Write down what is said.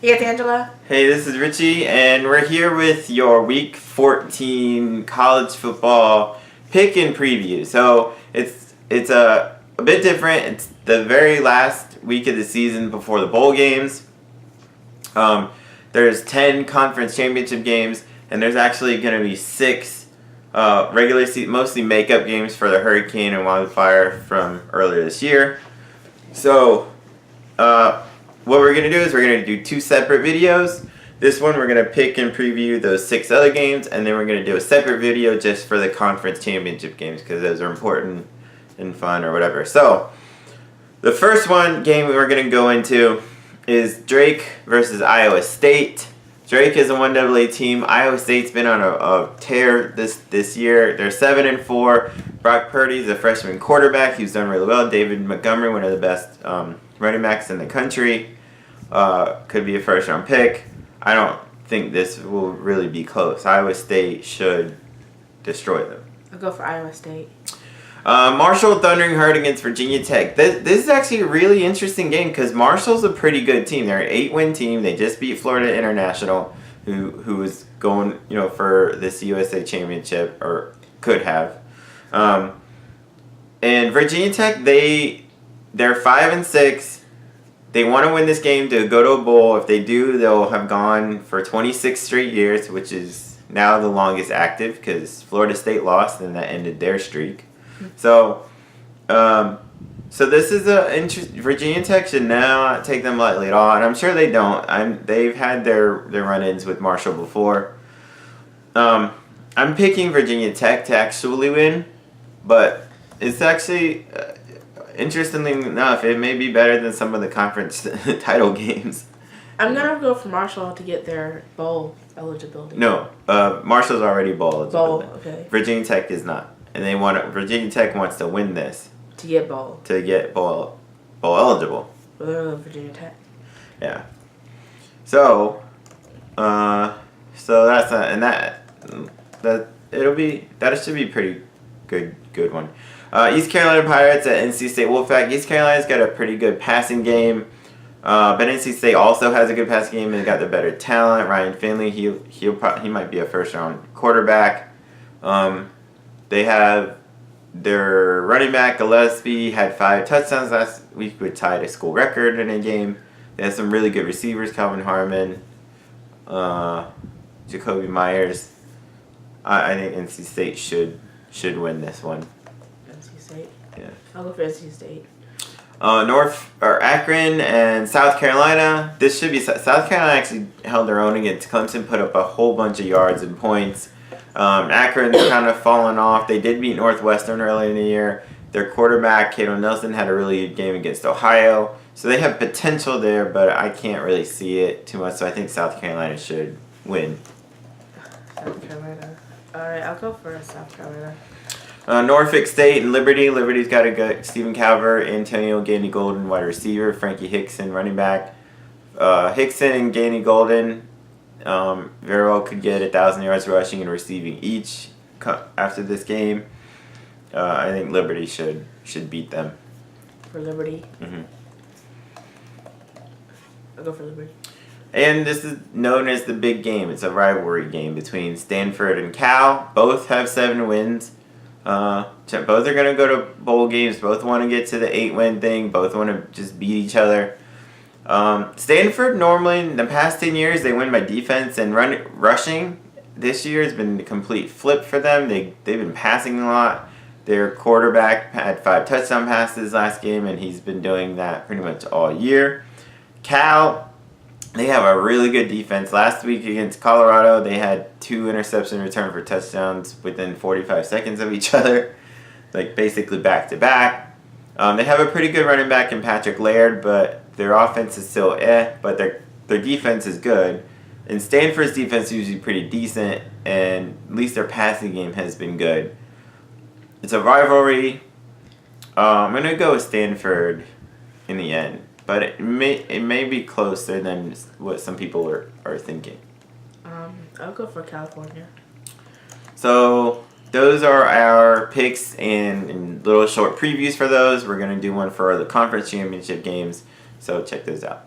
Hey, it's Angela. Hey, this is Richie, and we're here with your Week 14 college football pick and preview. So it's a bit different. It's the very last week of the season before the bowl games. There's 10 conference championship games, and there's actually going to be 6 regular season, mostly makeup games for the Hurricane and Wildfire from earlier this year. So, what we're going to do is we're going to do 2 separate videos. This one we're going to pick and preview those 6 other games, and then we're going to do a separate video just for the conference championship games because those are important and fun or whatever. So, the first game we're going to go into is Drake versus Iowa State. Drake is a 1AA team. Iowa State's been on a tear this year. They're 7-4. Brock Purdy's a freshman quarterback. He's done really well. David Montgomery, one of the best running backs in the country. Could be a first-round pick. I don't think this will really be close. Iowa State should destroy them. I'll go for Iowa State. Marshall Thundering Herd against Virginia Tech. This is actually a really interesting game because Marshall's a pretty good team. They're an 8-win team. They just beat Florida International, who is going for this USA championship or could have. And Virginia Tech, they're 5-6. They want to win this game to go to a bowl. If they do, they'll have gone for 26 straight years, which is now the longest active because Florida State lost and that ended their streak. So this is Virginia Tech should not take them lightly at all, and I'm sure they don't. They've had their run-ins with Marshall before. I'm picking Virginia Tech to actually win, but it's actually interestingly enough, it may be better than some of the conference title games. I'm gonna go for Marshall to get their bowl eligibility. No, Marshall's already bowl eligible. Bowl, okay. Virginia Tech is not. And Virginia Tech wants to win this. To get bowl. To get bowl eligible. Virginia Tech. Yeah. So that's not, and that should be pretty good one. East Carolina Pirates at NC State Wolfpack. East Carolina's got a pretty good passing game. But NC State also has a good passing game and got the better talent. Ryan Finley, he might be a first round quarterback. They have their running back, Gillespie, had 5 touchdowns last week, which tied a school record in a game. They have some really good receivers, Calvin Harmon, Jacoby Myers. I think NC State should win this one. NC State? Yeah. I'll go for NC State. Akron and South Carolina. This should be South Carolina actually held their own against Clemson, put up a whole bunch of yards and points. Akron's kind of fallen off. They did beat Northwestern early in the year. Their quarterback, Cato Nelson, had a really good game against Ohio. So they have potential there, but I can't really see it too much. So I think South Carolina should win. South Carolina. Alright, I'll go for South Carolina. Norfolk State and Liberty. Liberty's got a good Stephen Calvert, Antonio Gandy Golden, wide receiver, Frankie Hickson, running back. Hickson and Gandy Golden very well could get 1,000 yards rushing and receiving each after this game. I think Liberty should beat them. For Liberty? Mm-hmm. I'll go for Liberty. And this is known as the big game. It's a rivalry game between Stanford and Cal. Both have 7 wins. Both are going to go to bowl games. Both want to get to the 8-win thing. Both want to just beat each other. Stanford normally in the past 10 years they win by defense and rushing. This year has been a complete flip for them. They've been passing a lot. Their quarterback had 5 touchdown passes last game, and he's been doing that pretty much all year. Cal, they have a really good defense. Last week against Colorado, they had 2 interception return for touchdowns within 45 seconds of each other, like basically back to back. They have a pretty good running back in Patrick Laird, but their offense is still but their defense is good. And Stanford's defense is usually pretty decent, and at least their passing game has been good. It's a rivalry. I'm going to go with Stanford in the end, but it may be closer than what some people are thinking. I'll go for California. So those are our picks and little short previews for those. We're going to do one for the conference championship games, so check those out.